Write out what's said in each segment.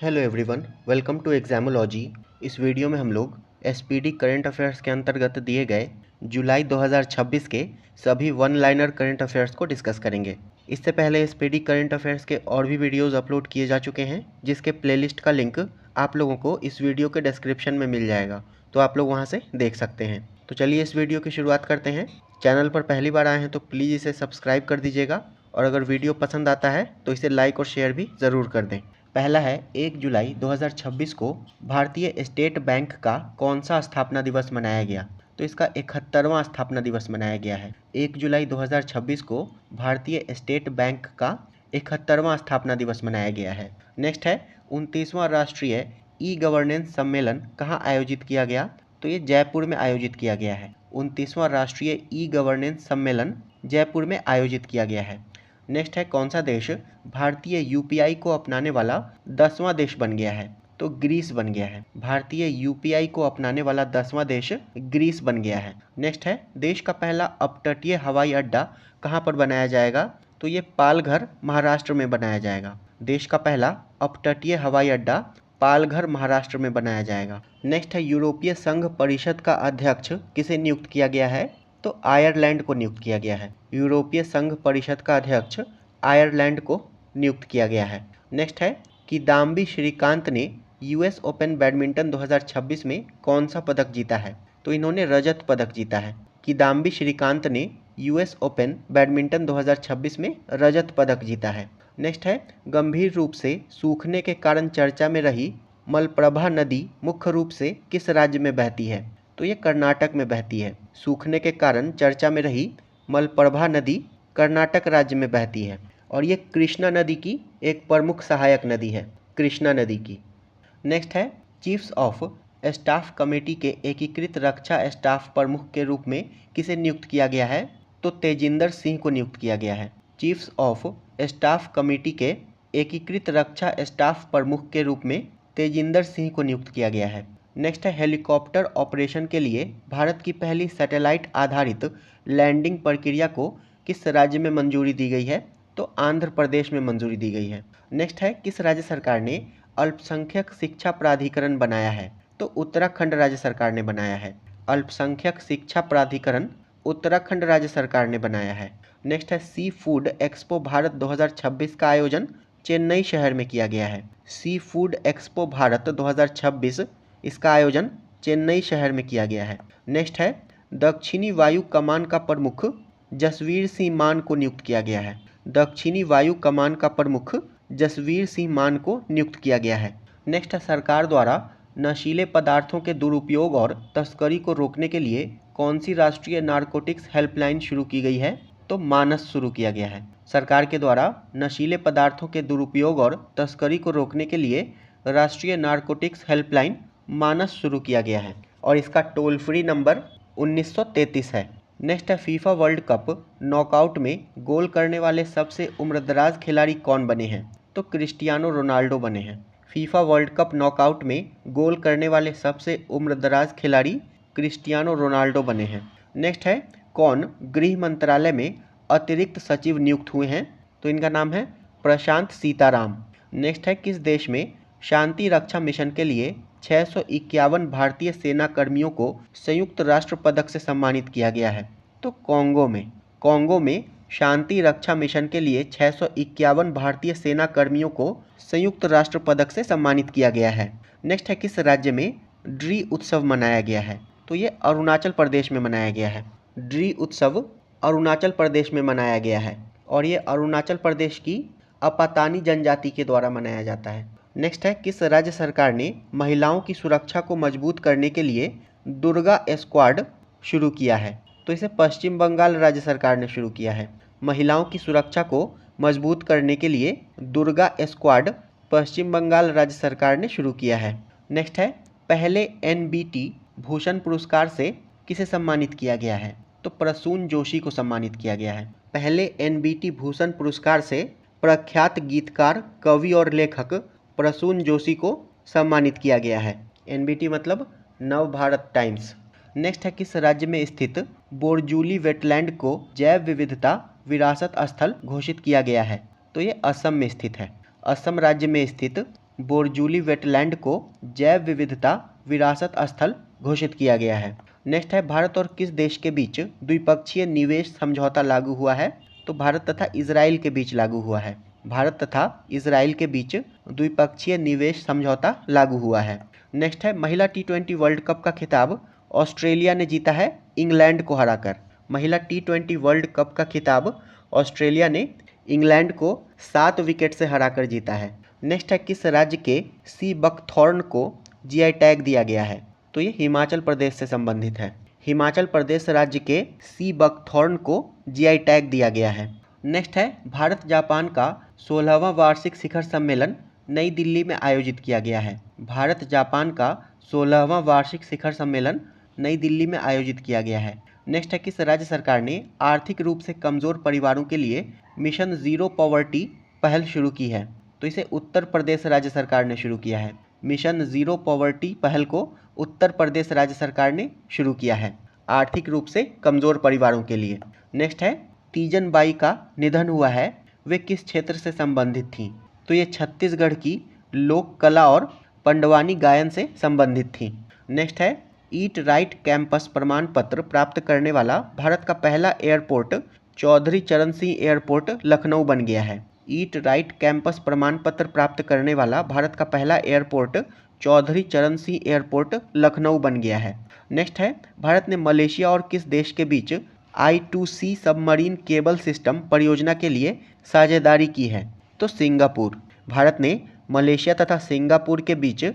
Hello everyone, welcome to Examology. इस video में हम लोग एसपीडी करंट अफेयर्स के अंतर्गत दिए गए जुलाई 2026 के सभी वन लाइनर करंट अफेयर्स को डिस्कस करेंगे। इससे पहले एसपीडी करंट अफेयर्स के और भी वीडियोस अपलोड किए जा चुके हैं, जिसके प्लेलिस्ट का लिंक आप लोगों को इस वीडियो के डिस्क्रिप्शन में मिल जाएगा, तो आप लोग वहाँ से देख सकते हैं। तो चलिए इस वीडियो की शुरुआत करते हैं। चैनल पर पहली बार आए हैं तो प्लीज़ इसे सब्सक्राइब कर दीजिएगा, और अगर वीडियो पसंद आता है तो इसे लाइक और शेयर भी ज़रूर कर दें। पहला है, 1 जुलाई 2026 को भारतीय स्टेट बैंक का कौन सा स्थापना दिवस मनाया गया? तो इसका 71वां स्थापना दिवस मनाया गया है। 1 जुलाई 2026 को भारतीय स्टेट बैंक का 71वां स्थापना दिवस मनाया गया है। नेक्स्ट है, 29वां राष्ट्रीय ई गवर्नेंस सम्मेलन कहाँ आयोजित किया गया? तो ये जयपुर में आयोजित किया गया है। 29वां राष्ट्रीय ई गवर्नेंस सम्मेलन जयपुर में आयोजित किया गया है। नेक्स्ट है, कौन सा देश भारतीय यूपीआई को अपनाने वाला 10वां देश बन गया है? तो ग्रीस बन गया है। भारतीय यूपीआई को अपनाने वाला 10वां देश ग्रीस बन गया है। नेक्स्ट है, देश का पहला अपतटीय हवाई अड्डा कहाँ पर बनाया जाएगा? तो ये पालघर महाराष्ट्र में बनाया जाएगा। देश का पहला अपतटीय हवाई अड्डा पालघर महाराष्ट्र में बनाया जाएगा। नेक्स्ट है, यूरोपीय संघ परिषद का अध्यक्ष किसे नियुक्त किया गया है? तो आयरलैंड को नियुक्त किया गया है। यूरोपीय संघ परिषद का अध्यक्ष आयरलैंड को नियुक्त किया गया है। नेक्स्ट है, किदाम्बी श्रीकांत ने यूएस ओपन बैडमिंटन 2026 में कौन सा पदक जीता है? तो इन्होंने रजत पदक जीता है। किदाम्बी श्रीकांत ने यूएस ओपन बैडमिंटन 2026 में रजत पदक जीता है। नेक्स्ट है, गंभीर रूप से सूखने के कारण चर्चा में रही मलप्रभा नदी मुख्य रूप से किस राज्य में बहती है? तो ये कर्नाटक में बहती है। सूखने के कारण चर्चा में रही मलप्रभा नदी कर्नाटक राज्य में बहती है, और ये कृष्णा नदी की एक प्रमुख सहायक नदी है, कृष्णा नदी की। नेक्स्ट है, चीफ्स ऑफ स्टाफ कमेटी के एकीकृत रक्षा स्टाफ प्रमुख के रूप में किसे नियुक्त किया गया है? तो तेजिंदर सिंह को नियुक्त किया गया है। चीफ्स ऑफ स्टाफ कमेटी के एकीकृत रक्षा स्टाफ प्रमुख के रूप में तेजिंदर सिंह को नियुक्त किया गया है। नेक्स्ट है, हेलीकॉप्टर ऑपरेशन के लिए भारत की पहली सैटेलाइट आधारित लैंडिंग प्रक्रिया को किस राज्य में मंजूरी दी गई है? तो आंध्र प्रदेश में मंजूरी दी गई है। नेक्स्ट है, किस राज्य सरकार ने अल्पसंख्यक शिक्षा प्राधिकरण बनाया है? तो उत्तराखंड राज्य सरकार ने बनाया है। अल्पसंख्यक शिक्षा प्राधिकरण उत्तराखंड राज्य सरकार ने बनाया है। नेक्स्ट है, सी फूड एक्सपो भारत 2026 का आयोजन चेन्नई शहर में किया गया है। सी फूड एक्सपो भारत 2026 इसका आयोजन चेन्नई शहर में किया गया है। नेक्स्ट है, दक्षिणी वायु कमान का प्रमुख जसवीर सिंह मान को नियुक्त किया गया है। दक्षिणी वायु कमान का प्रमुख जसवीर सिंह मान को नियुक्त किया गया है। नेक्स्ट है, सरकार द्वारा नशीले पदार्थों के दुरुपयोग और तस्करी को रोकने के लिए कौन सी राष्ट्रीय नारकोटिक्स हेल्पलाइन शुरू की गई है? तो मानस शुरू किया गया है। सरकार के द्वारा नशीले पदार्थों के दुरुपयोग और तस्करी को रोकने के लिए राष्ट्रीय नारकोटिक्स हेल्पलाइन मानस शुरू किया गया है, और इसका टोल फ्री नंबर 1933 है। नेक्स्ट है, फीफा वर्ल्ड कप नॉकआउट में गोल करने वाले सबसे उम्रदराज खिलाड़ी कौन बने हैं? तो क्रिस्टियानो रोनाल्डो बने हैं। फीफा वर्ल्ड कप नॉकआउट में गोल करने वाले सबसे उम्रदराज खिलाड़ी क्रिस्टियानो रोनाल्डो बने हैं। नेक्स्ट है, कौन गृह मंत्रालय में अतिरिक्त सचिव नियुक्त हुए हैं? तो इनका नाम है प्रशांत सीताराम। नेक्स्ट है, किस देश में शांति रक्षा मिशन के लिए 651 भारतीय सेना कर्मियों को संयुक्त राष्ट्र पदक से सम्मानित किया गया है? तो कांगो में शांति रक्षा मिशन के लिए 651 भारतीय सेना कर्मियों को संयुक्त राष्ट्र पदक से सम्मानित किया गया है। नेक्स्ट है, किस राज्य में ड्री उत्सव मनाया गया है? तो ये अरुणाचल प्रदेश में मनाया गया है। ड्री उत्सव अरुणाचल प्रदेश में मनाया गया है, और ये अरुणाचल प्रदेश की अपातानी जनजाति के द्वारा मनाया जाता है। नेक्स्ट है, किस राज्य सरकार ने महिलाओं की सुरक्षा को मजबूत करने के लिए दुर्गा स्क्वाड शुरू किया है? तो इसे पश्चिम बंगाल राज्य सरकार ने शुरू किया है। महिलाओं की सुरक्षा को मजबूत करने के लिए दुर्गा स्क्वाड पश्चिम बंगाल राज्य सरकार ने शुरू किया है। नेक्स्ट है, पहले एनबीटी भूषण पुरस्कार से किसे सम्मानित किया गया है? तो प्रसून जोशी को सम्मानित किया गया है। पहले एनबीटी भूषण पुरस्कार से प्रख्यात गीतकार, कवि और लेखक प्रसून जोशी को सम्मानित किया गया है। एनबीटी मतलब नव भारत टाइम्स। नेक्स्ट है, किस राज्य में स्थित बोरजूली वेटलैंड को जैव विविधता विरासत स्थल घोषित किया गया है? तो ये असम में स्थित है। असम राज्य में स्थित बोरजूली वेटलैंड को जैव विविधता विरासत स्थल घोषित किया गया है। नेक्स्ट है, भारत और किस देश के बीच द्विपक्षीय निवेश समझौता लागू हुआ है? तो भारत तथा इजराइल के बीच लागू हुआ है। भारत तथा इजराइल के बीच द्विपक्षीय निवेश समझौता लागू हुआ है। नेक्स्ट है, महिला T20 वर्ल्ड कप का खिताब ऑस्ट्रेलिया ने जीता है इंग्लैंड को हराकर। महिला T20 वर्ल्ड कप का खिताब ऑस्ट्रेलिया ने इंग्लैंड को 7 विकेट से हराकर जीता है। नेक्स्ट है, किस राज्य के सी बकथॉर्न को जीआई टैग दिया गया है? तो ये हिमाचल प्रदेश से संबंधित है। हिमाचल प्रदेश राज्य के सी बकथॉर्न को जीआई टैग दिया गया है। नेक्स्ट है, भारत जापान का 16वां वार्षिक शिखर सम्मेलन नई दिल्ली में आयोजित किया गया है। भारत जापान का 16वां वार्षिक शिखर सम्मेलन नई दिल्ली में आयोजित किया गया है। नेक्स्ट है, किस राज्य सरकार ने आर्थिक रूप से कमजोर परिवारों के लिए मिशन जीरो पॉवर्टी पहल शुरू की है? तो इसे उत्तर प्रदेश राज्य सरकार ने शुरू किया है। मिशन जीरो पॉवर्टी पहल को उत्तर प्रदेश राज्य सरकार ने शुरू किया है आर्थिक रूप से कमजोर परिवारों के लिए। नेक्स्ट है, तीजन बाई का निधन हुआ है, वे किस क्षेत्र से संबंधित थीं? तो ये छत्तीसगढ़ की लोक कला और पंडवानी गायन से संबंधित थीं। नेक्स्ट है, ईट राइट कैंपस प्रमाण पत्र प्राप्त करने वाला भारत का पहला एयरपोर्ट चौधरी चरण सिंह एयरपोर्ट लखनऊ बन गया है। ईट राइट कैंपस प्रमाण पत्र प्राप्त करने वाला भारत का पहला एयरपोर्ट चौधरी चरण सिंह एयरपोर्ट लखनऊ बन गया है। नेक्स्ट है, भारत ने मलेशिया और किस देश के बीच I2C सबमरीन केबल सिस्टम परियोजना के लिए साझेदारी की है? तो सिंगापुर। भारत ने मलेशिया तथा सिंगापुर के बीच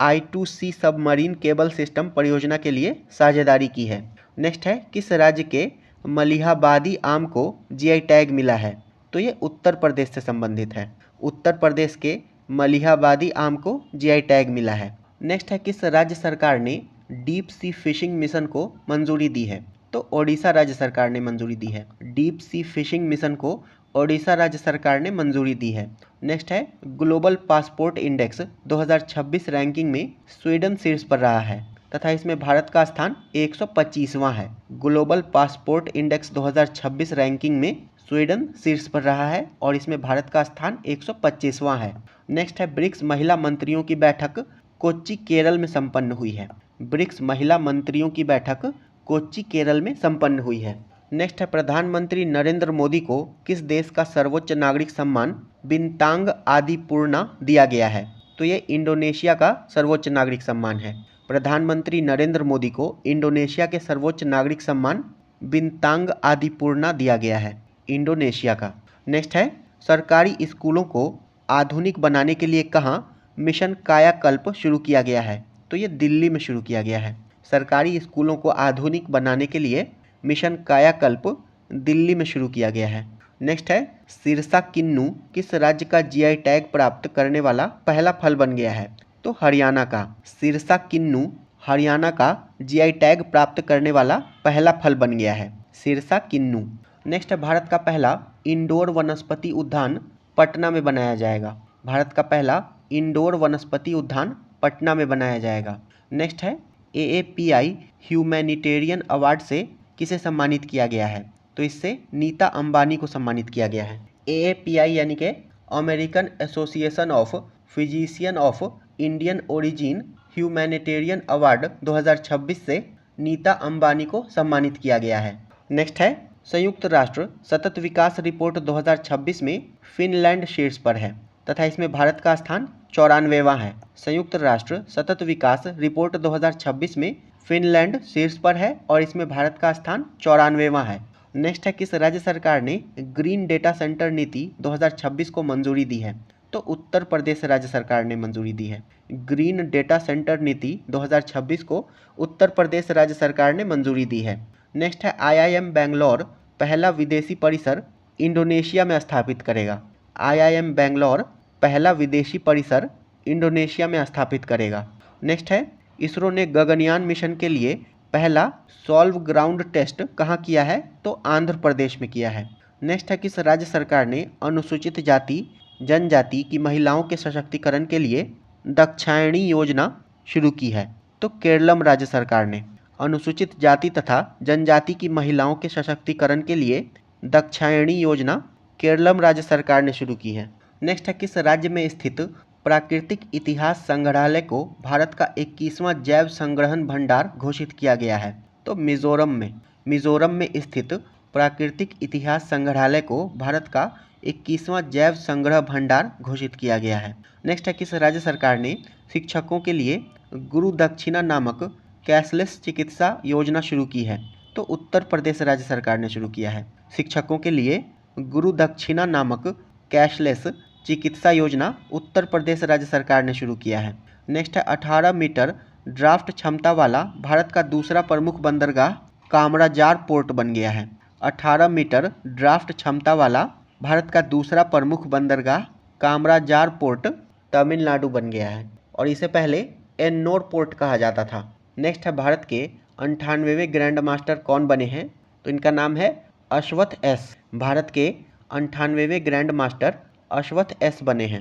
I2C सबमरीन केबल सिस्टम परियोजना के लिए साझेदारी की है। नेक्स्ट है, किस राज्य के मलिहाबादी आम को जीआई टैग मिला है? तो ये उत्तर प्रदेश से संबंधित है। उत्तर प्रदेश के मलिहाबादी आम को जीआई टैग मिला है। नेक्स्ट है, किस राज्य सरकार ने डीप सी फिशिंग मिशन को मंजूरी दी है? तो ओडिशा राज्य सरकार ने मंजूरी दी है। डीप सी फिशिंग मिशन को ओडिशा राज्य सरकार ने मंजूरी दी है। नेक्स्ट है, ग्लोबल पासपोर्ट इंडेक्स 2026 रैंकिंग में स्वीडन शीर्ष पर रहा है तथा इसमें भारत का स्थान 125वां है। ग्लोबल पासपोर्ट इंडेक्स 2026 रैंकिंग में स्वीडन शीर्ष पर रहा है और इसमें भारत का स्थान 125वां है। नेक्स्ट है, ब्रिक्स महिला मंत्रियों की बैठक कोच्चि केरल में संपन्न हुई है। ब्रिक्स महिला मंत्रियों की बैठक कोच्चि केरल में संपन्न हुई है। नेक्स्ट है, प्रधानमंत्री नरेंद्र मोदी को किस देश का सर्वोच्च नागरिक सम्मान बिंतांग आदिपूर्णा दिया गया है? तो ये इंडोनेशिया का सर्वोच्च नागरिक सम्मान है। प्रधानमंत्री नरेंद्र मोदी को इंडोनेशिया के सर्वोच्च नागरिक सम्मान बिंतांग आदिपूर्णा दिया गया है, इंडोनेशिया का। नेक्स्ट है, सरकारी स्कूलों को आधुनिक बनाने के लिए कहाँ मिशन कायाकल्प शुरू किया गया है? तो ये दिल्ली में शुरू किया गया है। सरकारी स्कूलों को आधुनिक बनाने के लिए मिशन कायाकल्प दिल्ली में शुरू किया गया है। नेक्स्ट है, सिरसा किन्नू किस राज्य का जीआई टैग प्राप्त करने वाला पहला फल बन गया है? तो हरियाणा का। सिरसा किन्नू हरियाणा का जीआई टैग प्राप्त करने वाला पहला फल बन गया है, सिरसा किन्नू। नेक्स्ट है, भारत का पहला इंडोर वनस्पति उद्यान पटना में बनाया जाएगा। भारत का पहला इंडोर वनस्पति उद्यान पटना में बनाया जाएगा। नेक्स्ट है, AAPI ह्यूमैनिटेरियन अवार्ड से किसे सम्मानित किया गया है? तो इससे नीता अंबानी को सम्मानित किया गया है। AAPI यानी कि American association of physician of Indian origin humanitarian award 2026 से नीता अंबानी को सम्मानित किया गया है। नेक्स्ट है, संयुक्त राष्ट्र सतत विकास रिपोर्ट 2026 में फिनलैंड शीर्ष पर है तथा इसमें भारत का स्थान 94वां है। संयुक्त राष्ट्र सतत विकास रिपोर्ट 2026 में फिनलैंड शीर्ष पर है और इसमें भारत का स्थान 94वां है। नेक्स्ट है, किस राज्य सरकार ने ग्रीन डेटा सेंटर नीति 2026 को मंजूरी दी है? तो उत्तर प्रदेश राज्य सरकार ने मंजूरी दी है। ग्रीन डेटा सेंटर नीति 2026 को उत्तर प्रदेश राज्य सरकार ने मंजूरी दी है। नेक्स्ट है, IIM बेंगलोर पहला विदेशी परिसर इंडोनेशिया में स्थापित करेगा। IIM बेंगलोर पहला विदेशी परिसर इंडोनेशिया में स्थापित करेगा। नेक्स्ट है, इसरो ने गगनयान मिशन के लिए पहला सॉल्व ग्राउंड टेस्ट कहाँ किया है? तो आंध्र प्रदेश में किया है। नेक्स्ट है, किस राज्य सरकार ने अनुसूचित जाति जनजाति की महिलाओं के सशक्तिकरण के लिए दाक्षायणी योजना शुरू की है? तो केरलम राज्य सरकार ने अनुसूचित जाति तथा जनजाति की महिलाओं के सशक्तिकरण के लिए दाक्षायणी योजना केरलम राज्य सरकार ने शुरू की है। नेक्स्ट है, किस राज्य में स्थित प्राकृतिक इतिहास संग्रहालय को भारत का 21वां जैव संग्रहण भंडार घोषित किया गया है? तो मिजोरम में स्थित प्राकृतिक इतिहास संग्रहालय को भारत का 21वां जैव संग्रह भंडार घोषित किया गया है। नेक्स्ट है, किस राज्य सरकार ने शिक्षकों के लिए गुरु दक्षिणा नामक कैशलेस चिकित्सा योजना शुरू की है? तो उत्तर प्रदेश राज्य सरकार ने शुरू किया है। शिक्षकों के लिए गुरु दक्षिणा नामक कैशलेस चिकित्सा योजना उत्तर प्रदेश राज्य सरकार ने शुरू किया है। नेक्स्ट है, 18 मीटर ड्राफ्ट क्षमता वाला भारत का दूसरा प्रमुख बंदरगाह कामराजार पोर्ट बन गया है। 18 मीटर ड्राफ्ट क्षमता वाला भारत का दूसरा प्रमुख बंदरगाह कामराजार पोर्ट तमिलनाडु बन गया है और इसे पहले एन्नोर पोर्ट कहा जाता था। नेक्स्ट है, भारत के 98वें ग्रैंड मास्टर कौन बने हैं? तो इनका नाम है अश्वथ एस। भारत के 98वें ग्रैंड मास्टर अश्वथ एस बने हैं।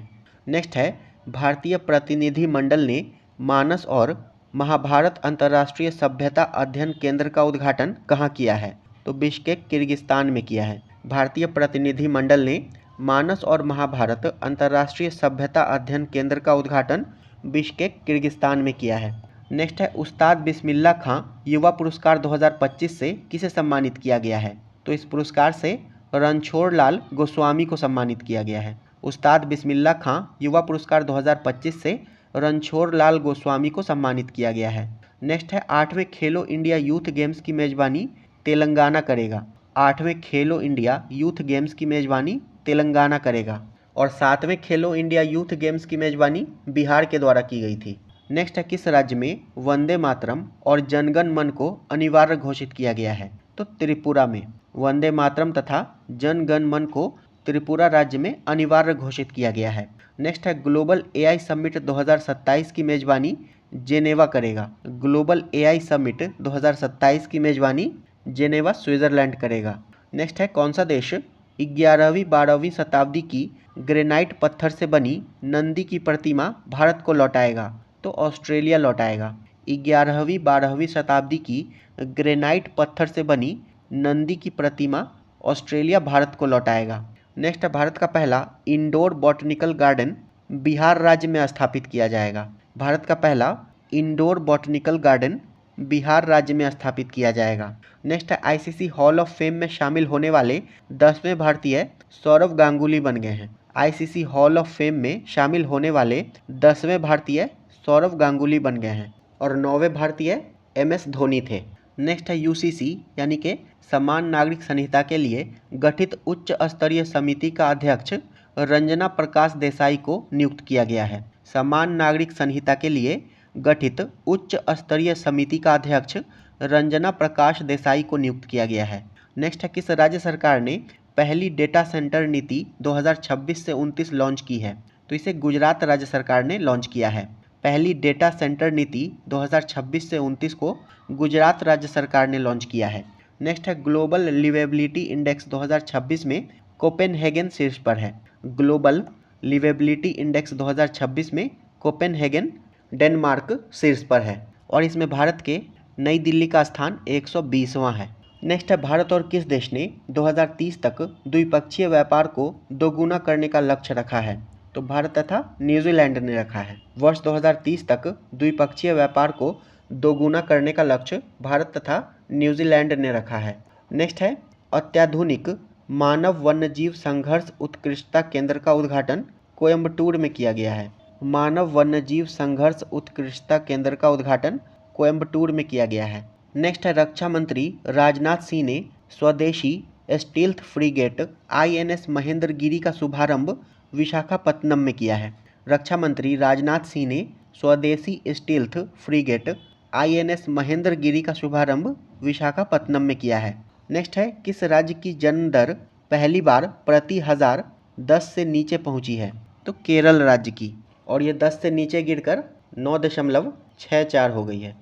नेक्स्ट है, भारतीय प्रतिनिधि मंडल ने मानस और महाभारत अंतर्राष्ट्रीय सभ्यता अध्ययन केंद्र का उद्घाटन कहाँ किया है? तो बिश्केक किर्गिस्तान में किया है। भारतीय प्रतिनिधि मंडल ने मानस और महाभारत अंतर्राष्ट्रीय सभ्यता अध्ययन केंद्र का उद्घाटन बिश्केक किर्गिस्तान में किया है। नेक्स्ट है, उस्ताद बिस्मिल्लाह खां युवा पुरस्कार 2025 से किसे सम्मानित किया गया है? तो इस पुरस्कार से रणछोड़ लाल गोस्वामी को सम्मानित किया गया है। उस्ताद बिस्मिल्लाह खां युवा पुरस्कार 2025 से रणछोड़ लाल गोस्वामी को सम्मानित किया गया है। नेक्स्ट है, 8वें खेलो इंडिया यूथ गेम्स की मेजबानी तेलंगाना करेगा। 8वें खेलो इंडिया यूथ गेम्स की मेजबानी तेलंगाना करेगा और 7वें खेलो इंडिया यूथ गेम्स की मेजबानी बिहार के द्वारा की गई थी। नेक्स्ट है, किस राज्य में वंदे मातरम और जनगण मन को अनिवार्य घोषित किया गया है? तो त्रिपुरा में। वंदे मातरम तथा जनगण मन को त्रिपुरा राज्य में अनिवार्य घोषित किया गया है। नेक्स्ट है, ग्लोबल एआई समिट 2027 की मेजबानी जेनेवा करेगा। ग्लोबल एआई समिट 2027 की मेजबानी जेनेवा स्विट्जरलैंड करेगा। नेक्स्ट है, कौन सा देश 11वीं-12वीं शताब्दी की ग्रेनाइट पत्थर से बनी नंदी की प्रतिमा भारत को लौटाएगा? तो ऑस्ट्रेलिया लौटाएगा। 11वीं-12वीं शताब्दी की ग्रेनाइट पत्थर से बनी नंदी की प्रतिमा ऑस्ट्रेलिया भारत को लौटाएगा। नेक्स्ट, भारत का पहला इंडोर बॉटनिकल गार्डन बिहार राज्य में स्थापित किया जाएगा। भारत का पहला इंडोर बॉटनिकल गार्डन बिहार राज्य में स्थापित किया जाएगा। नेक्स्ट है, आईसीसी हॉल ऑफ फेम में शामिल होने वाले 10वें भारतीय सौरव गांगुली बन गए हैं। आईसीसी हॉल ऑफ फेम में शामिल होने वाले 10वें भारतीय सौरव गांगुली बन गए हैं और 9वें भारतीय एमएस धोनी थे। नेक्स्ट है, यूसीसी यानी कि समान नागरिक संहिता के लिए गठित उच्च स्तरीय समिति का अध्यक्ष रंजना प्रकाश देसाई को नियुक्त किया गया है। समान नागरिक संहिता के लिए गठित उच्च स्तरीय समिति का अध्यक्ष रंजना प्रकाश देसाई को नियुक्त किया गया है। नेक्स्ट है, किस राज्य सरकार ने पहली डेटा सेंटर नीति 2026 से 29 लॉन्च की है? तो इसे गुजरात राज्य सरकार ने लॉन्च किया है। पहली डेटा सेंटर नीति 2026 से 29 को गुजरात राज्य सरकार ने लॉन्च किया है। नेक्स्ट है, ग्लोबल लिवेबिलिटी इंडेक्स 2026 में कोपेनहेगन शीर्ष पर है। ग्लोबल लिवेबिलिटी इंडेक्स 2026 में कोपेनहेगन डेनमार्क शीर्ष पर है और इसमें भारत के नई दिल्ली का स्थान 120वां है। नेक्स्ट है, भारत और किस देश ने 2030 तक द्विपक्षीय व्यापार को दोगुना करने का लक्ष्य रखा है? तो भारत तथा न्यूजीलैंड ने रखा है। वर्ष 2030 तक द्विपक्षीय व्यापार को दोगुना करने का लक्ष्य भारत तथा न्यूजीलैंड ने रखा है। नेक्स्ट है, अत्याधुनिक मानव वन्यजीव संघर्ष उत्कृष्टता केंद्र का उद्घाटन कोयम्बटूर में किया गया है। मानव वन्यजीव संघर्ष उत्कृष्टता केंद्र का उद्घाटन कोयम्बटूर में किया गया है। नेक्स्ट है, रक्षा मंत्री राजनाथ सिंह ने स्वदेशी स्टील्थ फ्रीगेट आईएनएस महेंद्रगिरी का शुभारंभ विशाखापत्तनम में किया है। रक्षा मंत्री राजनाथ सिंह ने स्वदेशी स्टील्थ फ्रीगेट आईएनएस महेंद्रगिरी का शुभारंभ विशाखापत्तनम में किया है। नेक्स्ट है, किस राज्य की जन्म दर पहली बार प्रति 1000 10 से नीचे पहुंची है? तो केरल राज्य की, और ये 10 से नीचे गिरकर 9.64 हो गई है।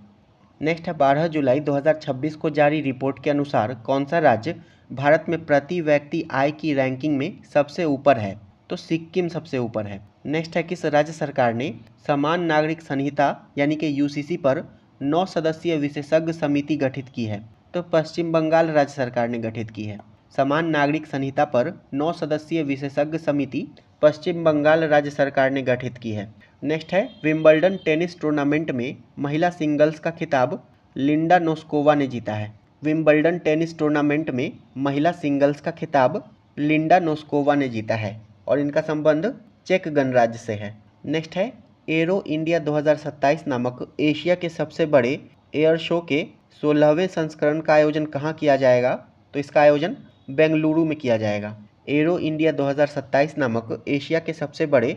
नेक्स्ट है, 12 जुलाई 2026 को जारी रिपोर्ट के अनुसार कौन सा राज्य भारत में प्रति व्यक्ति आय की रैंकिंग में सबसे ऊपर है? तो सिक्किम सबसे ऊपर है। नेक्स्ट है, किस राज्य सरकार ने समान नागरिक संहिता यानी कि यूसीसी पर 9 सदस्यीय विशेषज्ञ समिति गठित की है? तो पश्चिम बंगाल राज्य सरकार ने गठित की है। समान नागरिक संहिता पर 9 सदस्यीय विशेषज्ञ समिति पश्चिम बंगाल राज्य सरकार ने गठित की है। नेक्स्ट है विंबलडन टेनिस टूर्नामेंट में महिला सिंगल्स का खिताब लिंडा नोस्कोवा ने जीता है। विंबलडन टेनिस टूर्नामेंट में महिला सिंगल्स का खिताब लिंडा नोस्कोवा ने जीता है और इनका संबंध चेक गणराज्य से है। नेक्स्ट है एरो इंडिया 2027 नामक एशिया के सबसे बड़े एयर शो के 16वें संस्करण का आयोजन कहाँ किया जाएगा? तो इसका आयोजन बेंगलुरु में किया जाएगा। एरो इंडिया 2027 नामक एशिया के सबसे बड़े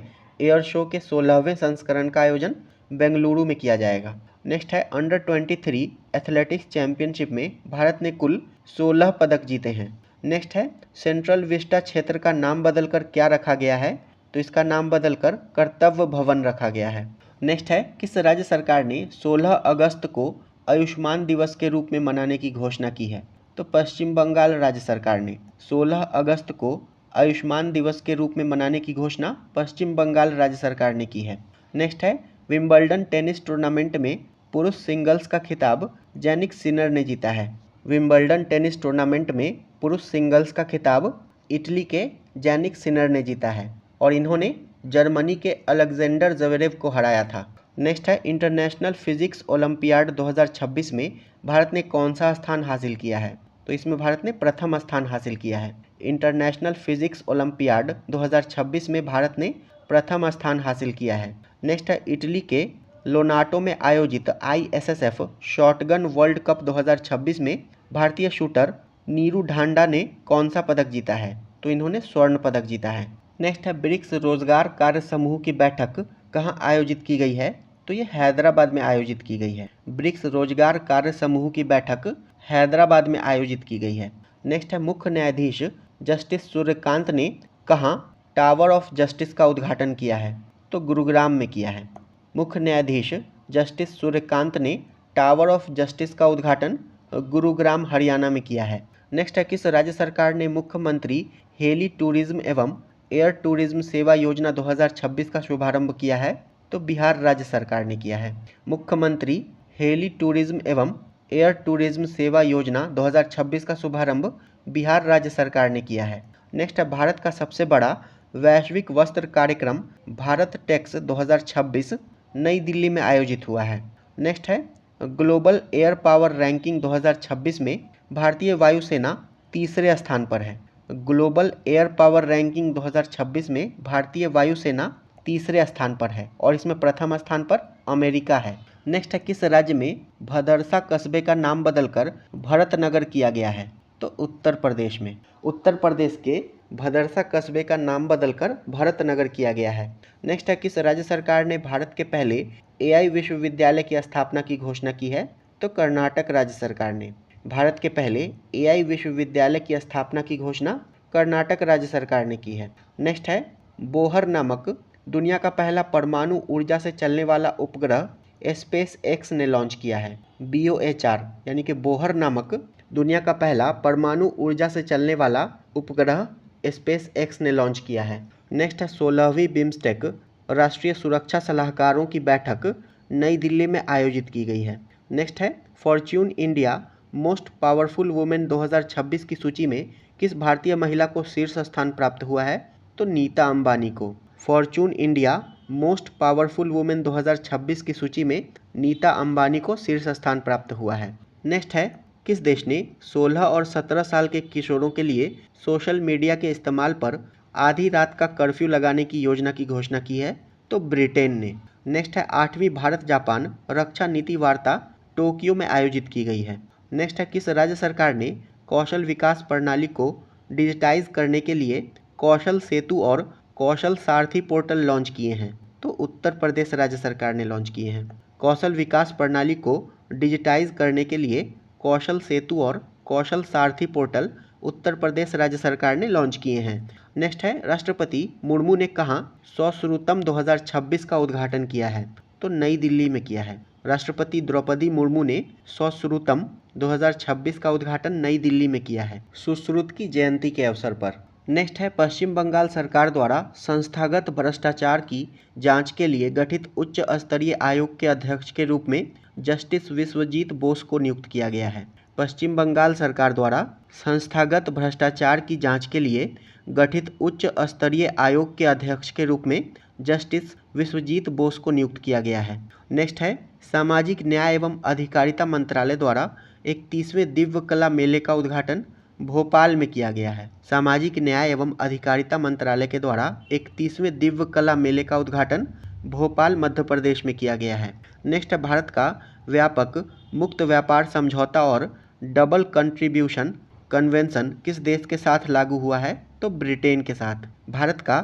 एयर शो के 16वें संस्करण का आयोजन बेंगलुरु में किया जाएगा। नेक्स्ट है अंडर 23 एथलेटिक्स चैंपियनशिप में भारत ने कुल 16 पदक जीते हैं। नेक्स्ट है सेंट्रल विस्टा क्षेत्र का नाम बदलकर क्या रखा गया है? तो इसका नाम बदलकर कर्तव्य भवन रखा गया है। नेक्स्ट है किस राज्य सरकार ने 16 अगस्त को आयुष्मान दिवस के रूप में मनाने की घोषणा की है? तो पश्चिम बंगाल राज्य सरकार ने 16 अगस्त को आयुष्मान दिवस के रूप में मनाने की घोषणा पश्चिम बंगाल राज्य सरकार ने की है। नेक्स्ट है विंबलडन टेनिस टूर्नामेंट में पुरुष सिंगल्स का खिताब जैनिक सिनर ने जीता है। विंबलडन टेनिस टूर्नामेंट में पुरुष सिंगल्स का खिताब इटली के जैनिक सिनर ने जीता है और इन्होंने जर्मनी के अलेक्जेंडर ज़वेरेव को हराया था। नेक्स्ट है इंटरनेशनल फिजिक्स ओलंपियाड 2026 में भारत ने कौन सा स्थान हासिल किया है? तो इसमें भारत ने प्रथम स्थान हासिल किया है। इंटरनेशनल फिजिक्स ओलंपियाड 2026 में भारत ने प्रथम स्थान हासिल किया है। नेक्स्ट है इटली के लोनाटो में आयोजित ISSF शॉटगन वर्ल्ड कप 2026 में भारतीय शूटर नीरू ढांडा ने कौन सा पदक जीता है? तो इन्होंने स्वर्ण पदक जीता है। नेक्स्ट है ब्रिक्स रोजगार कार्य समूह की बैठक कहाँ आयोजित की गई है? तो ये हैदराबाद में आयोजित की गई है। ब्रिक्स रोजगार कार्य समूह की बैठक हैदराबाद में आयोजित की गई है। नेक्स्ट है मुख्य न्यायाधीश जस्टिस सूर्यकांत ने कहाँ टावर ऑफ जस्टिस का उद्घाटन किया है? तो गुरुग्राम में किया है। मुख्य न्यायाधीश जस्टिस सूर्यकांत ने टावर ऑफ जस्टिस का उद्घाटन गुरुग्राम हरियाणा में किया है। नेक्स्ट है किस राज्य सरकार ने मुख्यमंत्री हेली टूरिज्म एवं एयर टूरिज्म सेवा योजना 2026 का शुभारंभ किया है? तो बिहार राज्य सरकार ने किया है। मुख्यमंत्री हेली टूरिज्म एवं एयर टूरिज्म सेवा योजना 2026 का शुभारंभ बिहार राज्य सरकार ने किया है। नेक्स्ट है भारत का सबसे बड़ा वैश्विक वस्त्र कार्यक्रम भारत टेक्स 2026 नई दिल्ली में आयोजित हुआ है। नेक्स्ट है ग्लोबल एयर पावर रैंकिंग 2026 में भारतीय वायुसेना तीसरे स्थान पर है। ग्लोबल एयर पावर रैंकिंग 2026 में भारतीय वायुसेना तीसरे स्थान पर है और इसमें प्रथम स्थान पर अमेरिका है। नेक्स्ट है किस राज्य में भदरसा कस्बे का नाम बदलकर भरतनगर किया गया है? तो उत्तर प्रदेश में। उत्तर प्रदेश के भदरसा कस्बे का नाम बदलकर भरतनगर किया गया है। नेक्स्ट है किस राज्य सरकार ने भारत के पहले AI विश्वविद्यालय की स्थापना की घोषणा की है? तो कर्नाटक राज्य सरकार ने भारत के पहले AI विश्वविद्यालय की स्थापना की घोषणा कर्नाटक राज्य सरकार ने की है। नेक्स्ट है बोहर नामक दुनिया का पहला परमाणु ऊर्जा से चलने वाला उपग्रह SpaceX ने लॉन्च किया है। BOHR यानी कि बोहर नामक दुनिया का पहला परमाणु ऊर्जा से चलने वाला उपग्रह SpaceX ने लॉन्च किया है। नेक्स्ट है 16वीं बिम्स्टेक राष्ट्रीय सुरक्षा सलाहकारों की बैठक नई दिल्ली में आयोजित की गई है। नेक्स्ट है Fortune India most powerful women 2026 की सूची में किस भारतीय महिला को शीर्ष स्थान प्राप्त हुआ है? तो नीता अंबानी को। Fortune India most powerful women 2026 की सूची में नीता अंबानी को शीर्ष स्थान प्राप्त हुआ है। नेक्स्ट है किस देश ने 16 और 17 साल के किशोरों के लिए सोशल मीडिया के इस्तेमाल पर आधी रात का कर्फ्यू लगाने की योजना की घोषणा की है? तो ब्रिटेन ने। नेक्स्ट है 8वीं भारत जापान रक्षा नीति वार्ता टोक्यो में आयोजित की गई है। नेक्स्ट है किस राज्य सरकार ने कौशल विकास प्रणाली को डिजिटाइज करने के लिए कौशल सेतु और कौशल सारथी पोर्टल लॉन्च किए हैं? तो उत्तर प्रदेश राज्य सरकार ने लॉन्च किए हैं। कौशल विकास प्रणाली को डिजिटाइज करने के लिए कौशल सेतु और कौशल सारथी पोर्टल उत्तर प्रदेश राज्य सरकार ने लॉन्च किए हैं। नेक्स्ट है राष्ट्रपति मुर्मू ने कहाँ सौश्रुतम 2026 का उद्घाटन किया है? तो नई दिल्ली में किया है। राष्ट्रपति द्रौपदी मुर्मू ने सौश्रुतम 2026 का उद्घाटन नई दिल्ली में किया है सुश्रुत की जयंती के अवसर पर। नेक्स्ट है पश्चिम बंगाल सरकार द्वारा संस्थागत भ्रष्टाचार की जांच के लिए गठित उच्च स्तरीय आयोग के अध्यक्ष के रूप में जस्टिस विश्वजीत बोस को नियुक्त किया गया है। पश्चिम बंगाल सरकार द्वारा संस्थागत भ्रष्टाचार की जांच के लिए गठित उच्च स्तरीय आयोग के अध्यक्ष के रूप में जस्टिस विश्वजीत बोस को नियुक्त किया गया है। नेक्स्ट है सामाजिक न्याय एवं अधिकारिता मंत्रालय द्वारा 31वें दिव्य कला मेले का उद्घाटन भोपाल में किया गया है। सामाजिक न्याय एवं अधिकारिता मंत्रालय के द्वारा 31वें दिव्य कला मेले का उद्घाटन भोपाल मध्य प्रदेश में किया गया है। नेक्स्ट है भारत का व्यापक मुक्त व्यापार समझौता और डबल कंट्रीब्यूशन कन्वेंशन किस देश के साथ लागू हुआ है? तो ब्रिटेन के साथ। भारत का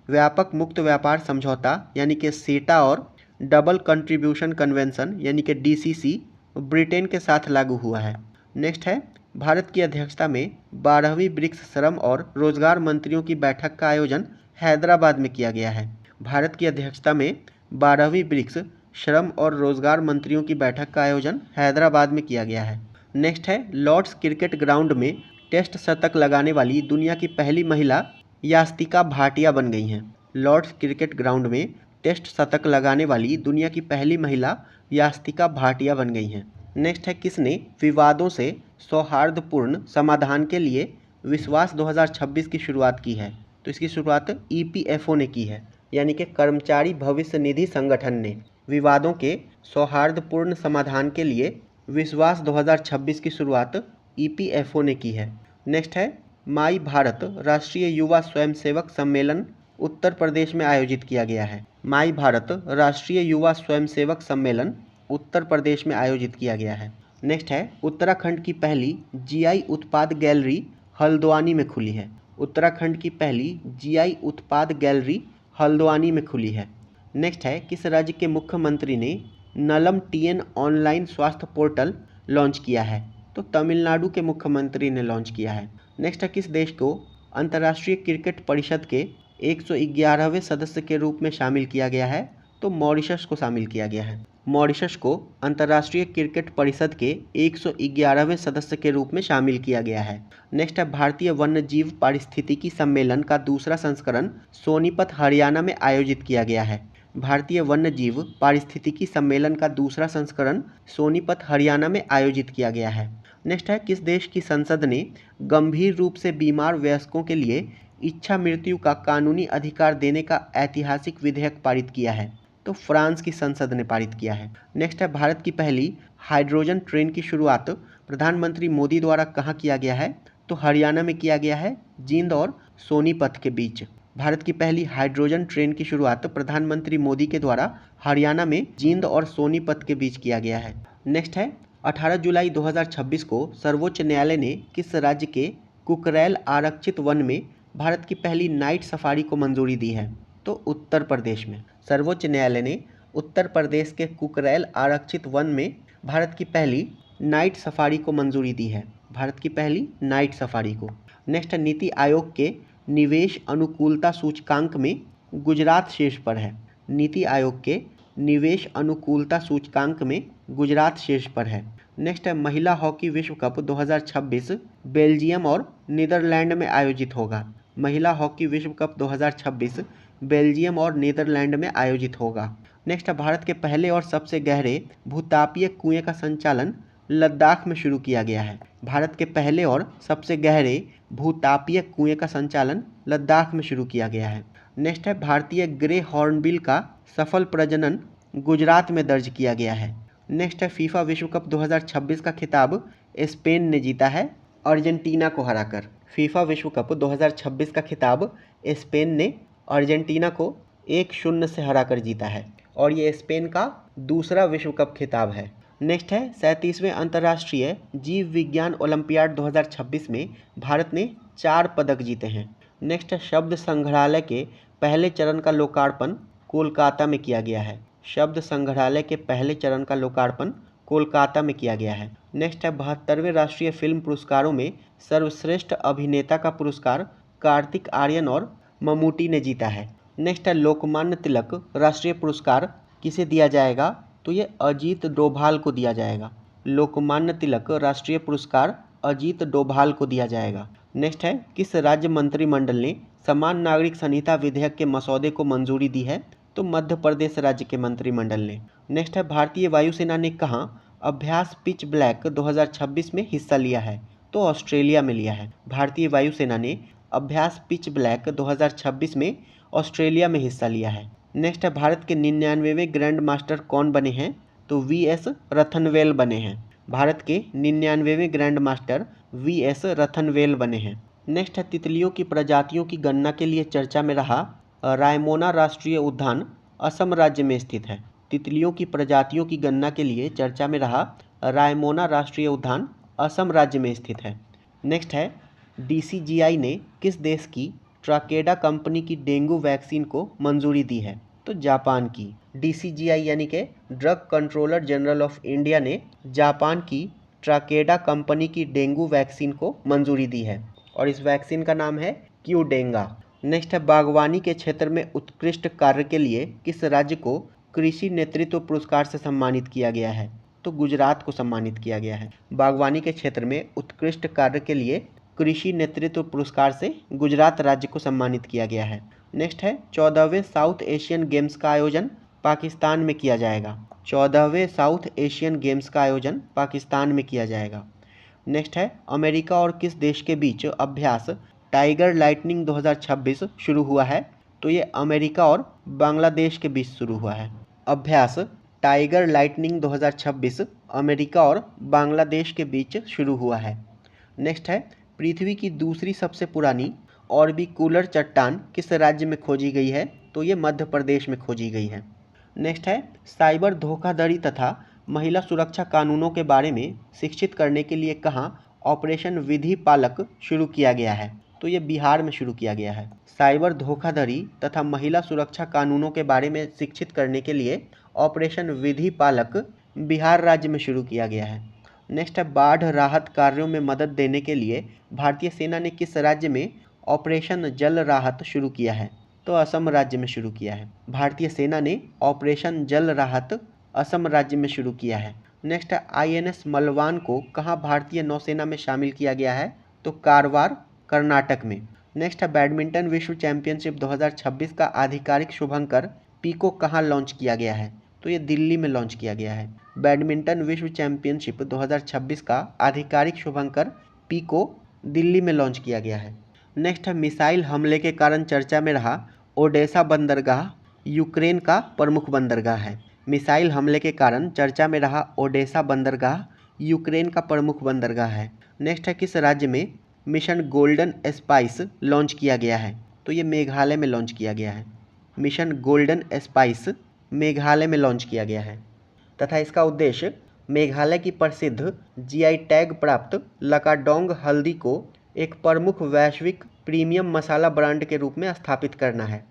व्यापक मुक्त व्यापार समझौता यानी कि सीटा और डबल कंट्रीब्यूशन कन्वेंशन यानी कि डीसीसी ब्रिटेन के साथ लागू हुआ है। नेक्स्ट है भारत की अध्यक्षता में 12वीं ब्रिक्स श्रम और रोजगार मंत्रियों की बैठक का आयोजन हैदराबाद में किया गया है। भारत की अध्यक्षता में 12वीं ब्रिक्स श्रम और रोजगार मंत्रियों की बैठक का आयोजन हैदराबाद में किया गया है। नेक्स्ट है लॉर्ड्स क्रिकेट ग्राउंड में टेस्ट शतक लगाने वाली दुनिया की पहली महिला यास्तिका भाटिया बन गई हैं। लॉर्ड्स क्रिकेट ग्राउंड में टेस्ट शतक लगाने वाली दुनिया की पहली महिला यास्तिका भाटिया बन गई हैं। नेक्स्ट है किसने विवादों से सौहार्दपूर्ण समाधान के लिए विश्वास 2026 की शुरुआत की है? तो इसकी शुरुआत ईपीएफओ ने की है, यानी कि कर्मचारी भविष्य निधि संगठन ने विवादों के सौहार्दपूर्ण समाधान के लिए विश्वास 2026 की शुरुआत ईपीएफओ ने की है। नेक्स्ट है माई भारत राष्ट्रीय युवा स्वयंसेवक सम्मेलन उत्तर प्रदेश में आयोजित किया गया है। माई भारत राष्ट्रीय युवा स्वयंसेवक सम्मेलन उत्तर प्रदेश में आयोजित किया गया है। नेक्स्ट है उत्तराखंड की पहली जीआई उत्पाद गैलरी हल्द्वानी में खुली है। उत्तराखंड की पहली जीआई उत्पाद गैलरी हल्द्वानी में खुली है। नेक्स्ट है किस राज्य के मुख्यमंत्री ने नलम टीएन ऑनलाइन स्वास्थ्य पोर्टल लॉन्च किया है? तो तमिलनाडु के मुख्यमंत्री ने लॉन्च किया है। नेक्स्ट है किस देश को अंतर्राष्ट्रीय क्रिकेट परिषद के 111वें सदस्य के रूप में शामिल किया गया है? तो मॉरिशस को शामिल किया गया है। मॉरिशस को अंतर्राष्ट्रीय क्रिकेट परिषद के 111वें सदस्य के रूप में शामिल किया गया है। नेक्स्ट है भारतीय वन्यजीव पारिस्थितिकी सम्मेलन का दूसरा संस्करण सोनीपत हरियाणा में आयोजित किया गया है। भारतीय वन्यजीव पारिस्थितिकी सम्मेलन का दूसरा संस्करण सोनीपत हरियाणा में आयोजित किया गया है। नेक्स्ट है किस देश की संसद ने गंभीर रूप से बीमार वयस्कों के लिए इच्छा मृत्यु का कानूनी अधिकार देने का ऐतिहासिक विधेयक पारित किया है? तो फ्रांस की संसद ने पारित किया है। नेक्स्ट है भारत की पहली हाइड्रोजन ट्रेन की शुरुआत प्रधानमंत्री मोदी द्वारा कहाँ किया गया है? तो हरियाणा में किया गया है, जींद और सोनीपत के बीच। भारत की पहली हाइड्रोजन ट्रेन की शुरुआत प्रधानमंत्री मोदी के द्वारा हरियाणा में जींद और सोनीपत के बीच किया गया है। नेक्स्ट है 18 जुलाई 2026 को सर्वोच्च न्यायालय ने किस राज्य के कुकरैल आरक्षित वन में भारत की पहली नाइट सफारी को मंजूरी दी है? तो उत्तर प्रदेश में। सर्वोच्च न्यायालय ने उत्तर प्रदेश के कुकरैल आरक्षित वन में भारत की पहली नाइट सफारी को मंजूरी दी है। भारत की पहली नाइट सफारी को। नेक्स्ट नीति आयोग के निवेश अनुकूलता सूचकांक में गुजरात शीर्ष पर है। नीति आयोग के निवेश अनुकूलता सूचकांक में गुजरात शीर्ष पर है। नेक्स्ट है महिला हॉकी विश्व कप 2026 बेल्जियम और नीदरलैंड में आयोजित होगा। महिला हॉकी विश्व कप 2026 बेल्जियम और नीदरलैंड में आयोजित होगा। नेक्स्ट है भारत के पहले और सबसे गहरे भूतापीय कुएं का संचालन लद्दाख में शुरू किया गया है। भारत के पहले और सबसे गहरे भूतापीय कुएं का संचालन लद्दाख में शुरू किया गया है। नेक्स्ट है भारतीय ग्रे हॉर्नबिल का सफल प्रजनन गुजरात में दर्ज किया गया है। नेक्स्ट है फीफा विश्व कप 2026 का खिताब स्पेन ने जीता है अर्जेंटीना को हराकर। फीफा विश्व कप 2026 का खिताब स्पेन ने अर्जेंटीना को 1-0 से हराकर जीता है और ये स्पेन का दूसरा विश्व कप खिताब है। नेक्स्ट है 37वें अंतर्राष्ट्रीय जीव विज्ञान ओलंपियाड 2026 में भारत ने 4 पदक जीते हैं। नेक्स्ट है शब्द संग्रहालय के पहले चरण का लोकार्पण कोलकाता में किया गया है। शब्द संग्रहालय के पहले चरण का लोकार्पण कोलकाता में किया गया है। नेक्स्ट है 72वें राष्ट्रीय फिल्म पुरस्कारों में सर्वश्रेष्ठ अभिनेता का पुरस्कार कार्तिक आर्यन और ममूटी ने जीता है। नेक्स्ट है लोकमान्य तिलक राष्ट्रीय पुरस्कार किसे दिया जाएगा? तो ये अजीत डोभाल को दिया जाएगा। लोकमान्य तिलक राष्ट्रीय पुरस्कार अजीत डोभाल को दिया जाएगा। नेक्स्ट है किस राज्य मंत्रिमंडल ने समान नागरिक संहिता विधेयक के मसौदे को मंजूरी दी है? तो मध्य प्रदेश राज्य के मंत्रिमंडल ने। नेक्स्ट है भारतीय वायुसेना ने कहाँ अभ्यास पिच ब्लैक 2026 में हिस्सा लिया है? तो ऑस्ट्रेलिया में लिया है। भारतीय वायुसेना ने अभ्यास पिच ब्लैक 2026 में ऑस्ट्रेलिया में हिस्सा लिया है। नेक्स्ट है भारत के 99वें ग्रैंड मास्टर कौन बने हैं? तो वी.एस. रथनवेल बने हैं। भारत के 99वें ग्रैंड मास्टर वी.एस. रथनवेल बने हैं। नेक्स्ट है तितलियों की प्रजातियों की गणना के लिए चर्चा में रहा रायमोना राष्ट्रीय उद्यान असम राज्य में स्थित है। तितलियों की प्रजातियों की गणना के लिए चर्चा में रहा रायमोना राष्ट्रीय उद्यान असम राज्य में स्थित है। नेक्स्ट है DCGI ने किस देश की ट्राकेडा कंपनी की डेंगू वैक्सीन को मंजूरी दी है? तो जापान की। DCGI यानी कि drug controller general of India ने जापान की ट्राकेडा कंपनी की डेंगू वैक्सीन को मंजूरी दी है और इस वैक्सीन का नाम है क्यूडेंगा। नेक्स्ट है बागवानी के क्षेत्र में उत्कृष्ट कार्य के लिए किस राज्य को कृषि नेतृत्व पुरस्कार से सम्मानित किया गया है? तो गुजरात को सम्मानित किया गया है। बागवानी के क्षेत्र में उत्कृष्ट कार्य के लिए कृषि नेतृत्व पुरस्कार से गुजरात राज्य को सम्मानित किया गया है। नेक्स्ट है 14वें साउथ एशियन गेम्स का आयोजन पाकिस्तान में किया जाएगा। 14वें साउथ एशियन गेम्स का आयोजन पाकिस्तान में किया जाएगा। नेक्स्ट है अमेरिका और किस देश के बीच अभ्यास टाइगर लाइटनिंग 2026 शुरू हुआ है? तो ये अमेरिका और बांग्लादेश के बीच शुरू हुआ है। अभ्यास टाइगर लाइटनिंग 2026 अमेरिका और बांग्लादेश के बीच शुरू हुआ है। नेक्स्ट है पृथ्वी की दूसरी सबसे पुरानी ऑर्बिकुलर चट्टान किस राज्य में खोजी गई है? तो ये मध्य प्रदेश में खोजी गई है। नेक्स्ट है साइबर धोखाधड़ी तथा महिला सुरक्षा कानूनों के बारे में शिक्षित करने के लिए कहाँ ऑपरेशन विधि पालक शुरू किया गया है? तो ये बिहार में शुरू किया गया है। साइबर धोखाधड़ी तथा महिला सुरक्षा कानूनों के बारे में शिक्षित करने के लिए ऑपरेशन विधि पालक बिहार राज्य में शुरू किया गया है। नेक्स्ट है बाढ़ राहत कार्यों में मदद देने के लिए भारतीय सेना ने किस राज्य में ऑपरेशन जल राहत शुरू किया है? तो असम राज्य में शुरू किया है। भारतीय सेना ने ऑपरेशन जल राहत असम राज्य में शुरू किया है। नेक्स्ट है INS मलवान को कहाँ भारतीय नौसेना में शामिल किया गया है? तो कारवार कर्नाटक में। नेक्स्ट है बैडमिंटन विश्व चैंपियनशिप 2026 का आधिकारिक शुभंकर पीको कहाँ लॉन्च किया गया है? तो ये दिल्ली में लॉन्च किया गया है। बैडमिंटन विश्व चैंपियनशिप 2026 का आधिकारिक शुभंकर पीको दिल्ली में लॉन्च किया गया है। नेक्स्ट है मिसाइल हमले के कारण चर्चा में रहा ओडेसा बंदरगाह यूक्रेन का प्रमुख बंदरगाह है। मिसाइल हमले के कारण चर्चा में रहा ओडेसा बंदरगाह यूक्रेन का प्रमुख बंदरगाह है। नेक्स्ट है किस राज्य में मिशन गोल्डन स्पाइस लॉन्च किया गया है? तो ये मेघालय में लॉन्च किया गया है। मिशन गोल्डन स्पाइस मेघालय में लॉन्च किया गया है तथा इसका उद्देश्य मेघालय की प्रसिद्ध GI टैग प्राप्त लकाडोंग हल्दी को एक प्रमुख वैश्विक प्रीमियम मसाला ब्रांड के रूप में स्थापित करना है।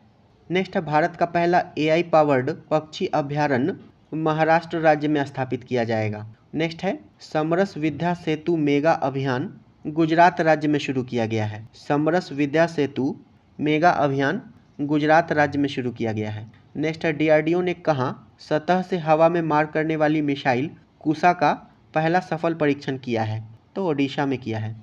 नेक्स्ट है भारत का पहला AI पावर्ड पक्षी अभ्यारण्य महाराष्ट्र राज्य में स्थापित किया जाएगा। नेक्स्ट है समरस विद्या सेतु मेगा अभियान गुजरात राज्य में शुरू किया गया है। समरस विद्या सेतु मेगा अभियान गुजरात राज्य में शुरू किया गया है। नेक्स्ट है DRDO ने कहाँ सतह से हवा में मार करने वाली मिसाइल कुशा का पहला सफल परीक्षण किया है? तो ओडिशा में किया है।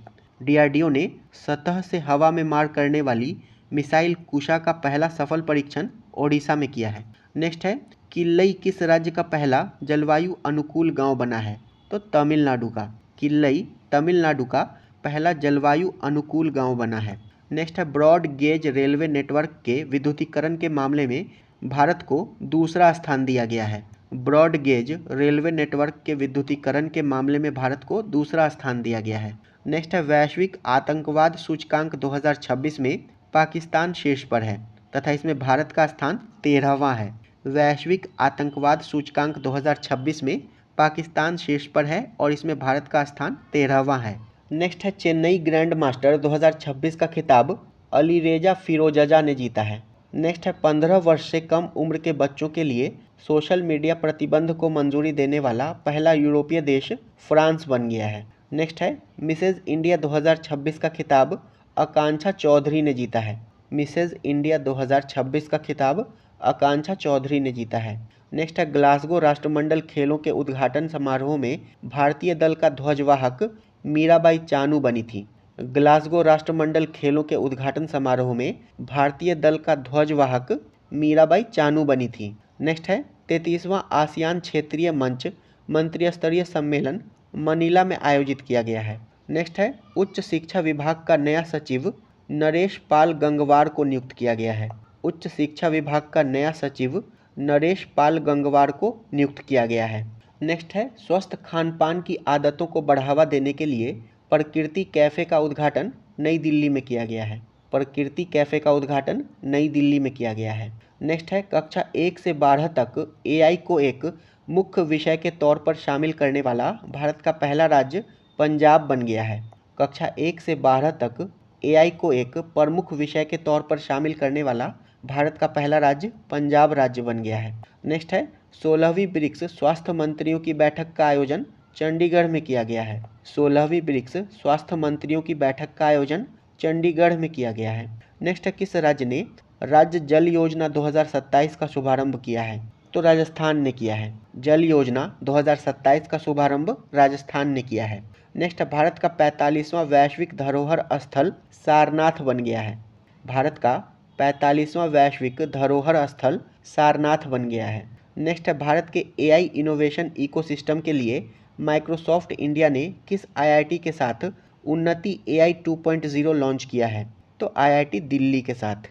DRDO ने सतह से हवा में मार करने वाली मिसाइल कुशा का पहला सफल परीक्षण ओडिशा में किया है। नेक्स्ट है किल्लई किस राज्य का पहला जलवायु अनुकूल गांव बना है? तो तमिलनाडु का। किल्लई तमिलनाडु का पहला जलवायु अनुकूल गांव बना है। नेक्स्ट है ब्रॉड गेज रेलवे नेटवर्क के विद्युतीकरण के मामले में भारत को दूसरा स्थान दिया गया है। ब्रॉड गेज रेलवे नेटवर्क के विद्युतीकरण के मामले में भारत को दूसरा स्थान दिया गया है। नेक्स्ट है वैश्विक आतंकवाद सूचकांक 2026 में पाकिस्तान शीर्ष पर है तथा इसमें भारत का स्थान 13वां है। वैश्विक आतंकवाद सूचकांक 2026 में पाकिस्तान शीर्ष पर है और इसमें भारत का स्थान 13वां है। नेक्स्ट है चेन्नई ग्रैंड मास्टर 2026 का खिताब अलीरेजा फिरोजजा ने जीता है। नेक्स्ट है 15 वर्ष से कम उम्र के बच्चों के लिए सोशल मीडिया प्रतिबंध को मंजूरी देने वाला पहला यूरोपीय देश फ्रांस बन गया है। नेक्स्ट है मिसेज इंडिया 2026 का खिताब आकांक्षा चौधरी ने जीता है। मिसेज इंडिया 2026 का खिताब आकांक्षा चौधरी ने जीता है। नेक्स्ट है ग्लासगो राष्ट्रमंडल खेलों के उद्घाटन समारोह में भारतीय दल का ध्वजवाहक मीराबाई चानू बनी थी। ग्लासगो राष्ट्रमंडल खेलों के उद्घाटन समारोह में भारतीय दल का ध्वजवाहक मीराबाई चानू बनी थी। नेक्स्ट है 33वां आसियान क्षेत्रीय मंच मंत्री स्तरीय सम्मेलन मनीला में आयोजित किया गया है। नेक्स्ट है उच्च शिक्षा विभाग का नया सचिव नरेश पाल गंगवार को नियुक्त किया गया है। उच्च शिक्षा विभाग का नया सचिव नरेश पाल गंगवार को नियुक्त किया गया है। नेक्स्ट है स्वस्थ खान पान की आदतों को बढ़ावा देने के लिए प्रकृति कैफ़े का उद्घाटन नई दिल्ली में किया गया है। प्रकृति कैफ़े का उद्घाटन नई दिल्ली में किया गया है। नेक्स्ट है कक्षा 1 से 12 तक एआई को एक मुख्य विषय के तौर पर शामिल करने वाला भारत का पहला राज्य पंजाब बन गया है। कक्षा 1 से 12 तक एआई को एक प्रमुख विषय के तौर पर शामिल करने वाला भारत का पहला राज्य पंजाब राज्य बन गया है। नेक्स्ट है 16वीं ब्रिक्स स्वास्थ्य मंत्रियों की बैठक का आयोजन चंडीगढ़ में किया गया है। 16वीं ब्रिक्स स्वास्थ्य मंत्रियों की बैठक का आयोजन चंडीगढ़ में किया गया है। नेक्स्ट है किस राज्य ने राज्य जल योजना 2027 का शुभारंभ किया है? तो राजस्थान ने किया है। जल योजना 2027 का शुभारंभ राजस्थान ने किया है। नेक्स्ट भारत का 45वां वैश्विक धरोहर स्थल सारनाथ बन गया है। भारत का 45वां वैश्विक धरोहर स्थल सारनाथ बन गया है। नेक्स्ट है भारत के एआई इनोवेशन इकोसिस्टम के लिए माइक्रोसॉफ्ट इंडिया ने किस आईआईटी के साथ उन्नति एआई 2.0 लॉन्च किया है? तो आईआईटी दिल्ली के साथ।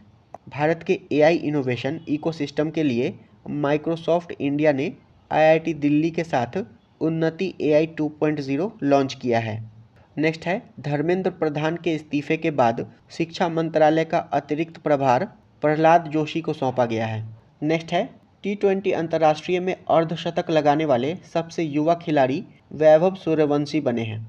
भारत के एआई इनोवेशन इकोसिस्टम के लिए माइक्रोसॉफ्ट इंडिया ने आईआईटी दिल्ली के साथ उन्नति एआई 2.0 लॉन्च किया है। नेक्स्ट है धर्मेंद्र प्रधान के इस्तीफे के बाद शिक्षा मंत्रालय का अतिरिक्त प्रभार प्रहलाद जोशी को सौंपा गया है। नेक्स्ट है T20 अंतर्राष्ट्रीय में अर्धशतक लगाने वाले सबसे युवा खिलाड़ी वैभव सूर्यवंशी बने हैं।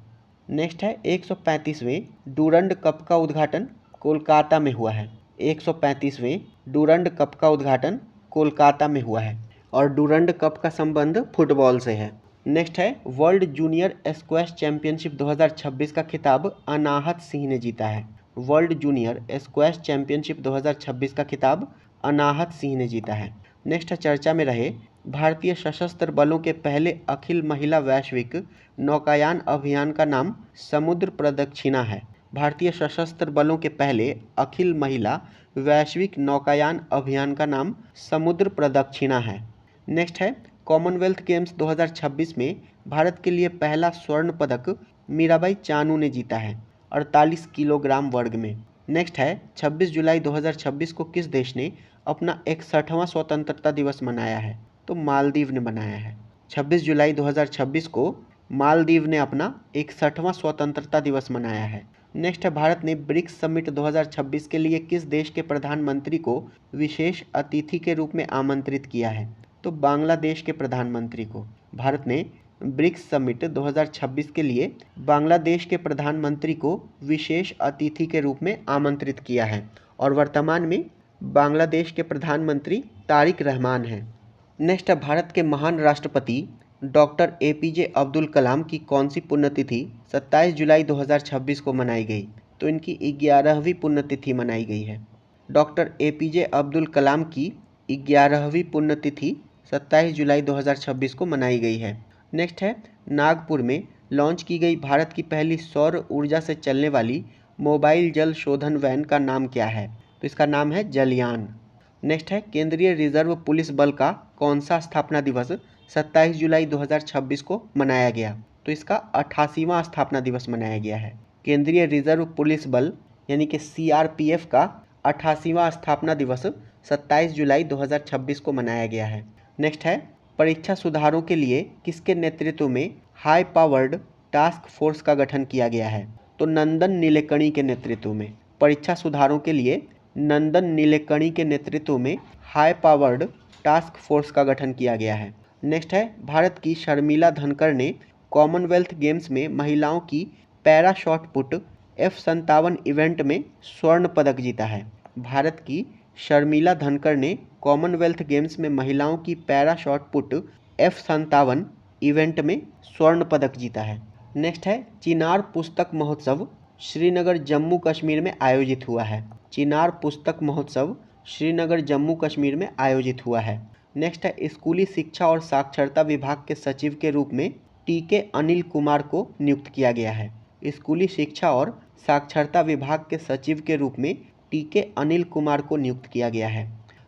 नेक्स्ट है 135वें डूरंड कप का उद्घाटन कोलकाता में हुआ है। 135वें डूरंड कप का उद्घाटन कोलकाता में हुआ है और डूरंड कप का संबंध फुटबॉल से है। नेक्स्ट है वर्ल्ड जूनियर स्क्वैश चैंपियनशिप 2026 का खिताब अनाहत सिंह ने जीता है। वर्ल्ड जूनियर स्क्वैश चैंपियनशिप 2026 का खिताब अनाहत सिंह ने जीता है। नेक्स्ट चर्चा में रहे भारतीय सशस्त्र बलों के पहले अखिल महिला वैश्विक नौकायान अभियान का नाम समुद्र प्रदक्षिणा है। भारतीय सशस्त्र बलों के पहले अखिल महिला वैश्विक नौकायान अभियान का नाम समुद्र प्रदक्षिणा है। नेक्स्ट है कॉमनवेल्थ गेम्स 2026 में भारत के लिए पहला स्वर्ण पदक मीराबाई चानू ने जीता है 48 किलोग्राम वर्ग में। नेक्स्ट है 26 जुलाई 2026 को किस देश ने अपना 61वां स्वतंत्रता दिवस मनाया है? तो मालदीव ने मनाया है। 26 जुलाई 2026 को मालदीव ने अपना 61वां स्वतंत्रता दिवस मनाया है। नेक्स्ट है भारत ने ब्रिक्स समिट 2026 के लिए किस देश के प्रधानमंत्री को विशेष अतिथि के रूप में आमंत्रित किया है? तो बांग्लादेश के प्रधानमंत्री को। भारत ने ब्रिक्स समिट 2026 के लिए बांग्लादेश के प्रधानमंत्री को विशेष अतिथि के रूप में आमंत्रित किया है और वर्तमान में बांग्लादेश के प्रधानमंत्री तारिक रहमान हैं। नेक्स्ट है भारत के महान राष्ट्रपति डॉक्टर एपीजे अब्दुल कलाम की कौन सी पुण्यतिथि 27 जुलाई 2026 को मनाई गई? तो इनकी 11वीं पुण्यतिथि मनाई गई है। डॉक्टर एपीजे अब्दुल कलाम की 11वीं पुण्यतिथि 27 जुलाई 2026 को मनाई गई है। नेक्स्ट है नागपुर में लॉन्च की गई भारत की पहली सौर ऊर्जा से चलने वाली मोबाइल जल शोधन वैन का नाम क्या है? तो इसका नाम है जलयान। नेक्स्ट है केंद्रीय रिजर्व पुलिस बल का कौन सा स्थापना दिवस 27 जुलाई 2026 को मनाया गया? तो इसका 88वां स्थापना दिवस मनाया गया है। केंद्रीय रिजर्व पुलिस बल यानी कि CRPF का 88वां स्थापना दिवस 27 जुलाई 2026 को मनाया गया है। नेक्स्ट है परीक्षा सुधारों के लिए किसके नेतृत्व में हाई पावर्ड टास्क फोर्स का गठन किया गया है? तो नंदन नीलेकणी के नेतृत्व में। परीक्षा सुधारों के लिए नंदन नीलेकणी के नेतृत्व में हाई पावर्ड टास्क फोर्स का गठन किया गया है। नेक्स्ट है भारत की शर्मिला धनखड़ ने कॉमनवेल्थ गेम्स में महिलाओं की para shot put F57 event में स्वर्ण पदक जीता है। भारत की शर्मिला धनखड़ ने कॉमनवेल्थ गेम्स में महिलाओं की para shot put F57 event में स्वर्ण पदक जीता है। नेक्स्ट है चिनार पुस्तक महोत्सव श्रीनगर जम्मू कश्मीर में आयोजित हुआ है। चिनार पुस्तक महोत्सव श्रीनगर जम्मू कश्मीर में आयोजित हुआ है। नेक्स्ट है स्कूली शिक्षा और साक्षरता विभाग के सचिव के रूप में TK अनिल कुमार को नियुक्त किया गया है। स्कूली शिक्षा और साक्षरता विभाग के सचिव के रूप में TK अनिल कुमार को नियुक्त किया गया है।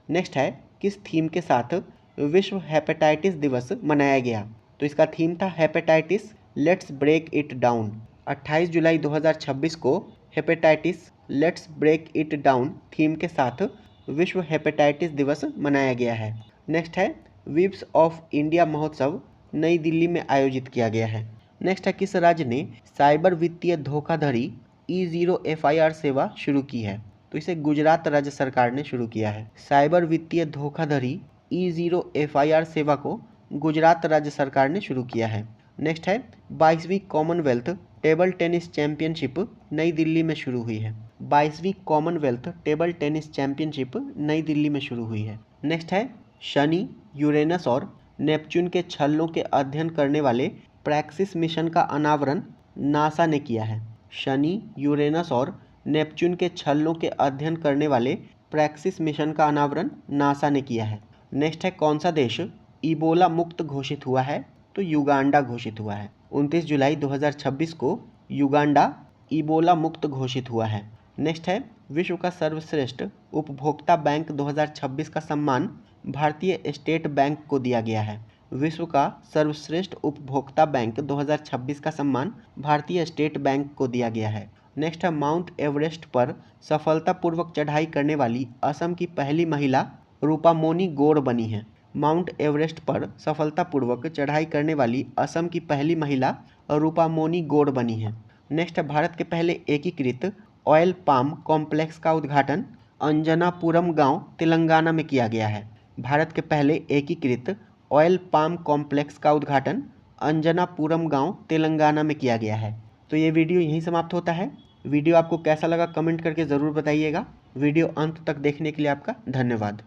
नेक्स्ट है किस थीम के साथ विश्व हेपेटाइटिस दिवस मनाया गया? तो इसका थीम था hepatitis let's break it down. 28 जुलाई 2026 को hepatitis let's break it down theme के साथ विश्व हेपेटाइटिस दिवस मनाया गया है। नेक्स्ट है विप्स ऑफ इंडिया महोत्सव नई दिल्ली में आयोजित किया गया है। नेक्स्ट है किस राज्य ने साइबर वित्तीय धोखाधड़ी E0 FIR सेवा शुरू की है? तो इसे गुजरात राज्य सरकार ने शुरू किया है। साइबर वित्तीय धोखाधड़ी E0 FIR सेवा को गुजरात राज्य सरकार ने शुरू किया है। नेक्स्ट है 22वीं कॉमनवेल्थ टेबल टेनिस चैंपियनशिप नई दिल्ली में शुरू हुई है। 22वीं कॉमनवेल्थ टेबल टेनिस चैंपियनशिप नई दिल्ली में शुरू हुई है। नेक्स्ट है शनि, यूरेनस और नेपच्यून के छल्लों के अध्ययन करने वाले प्रैक्सिस मिशन का अनावरण नासा ने किया है। शनि, यूरेनस और नेपच्यून के छल्लों के अध्ययन करने वाले प्रैक्सिस मिशन का अनावरण नासा ने किया है। नेक्स्ट है कौन सा देश इबोला मुक्त घोषित हुआ है? तो युगांडा घोषित हुआ है। 29 जुलाई 2026 को युगांडा इबोला मुक्त घोषित हुआ है। नेक्स्ट है विश्व का सर्वश्रेष्ठ उपभोक्ता बैंक 2026 का सम्मान भारतीय स्टेट बैंक को दिया गया है। विश्व का सर्वश्रेष्ठ उपभोक्ता बैंक 2026 का सम्मान भारतीय स्टेट बैंक को दिया गया है। नेक्स्ट है माउंट एवरेस्ट पर सफलतापूर्वक चढ़ाई करने वाली असम की पहली महिला रूपामोनी गौड़ बनी है। माउंट एवरेस्ट पर सफलतापूर्वक चढ़ाई करने वाली असम की पहली महिला रूपामोनी गौड़ बनी है। नेक्स्ट है भारत के पहले एकीकृत ऑयल पाम कॉम्प्लेक्स का उद्घाटन अंजनापुरम गांव तेलंगाना में किया गया है। भारत के पहले एकीकृत ऑयल पाम कॉम्प्लेक्स का उद्घाटन अंजनापुरम गांव तेलंगाना में किया गया है। तो ये वीडियो यहीं समाप्त होता है। वीडियो आपको कैसा लगा कमेंट करके ज़रूर बताइएगा। वीडियो अंत तक देखने के लिए आपका धन्यवाद।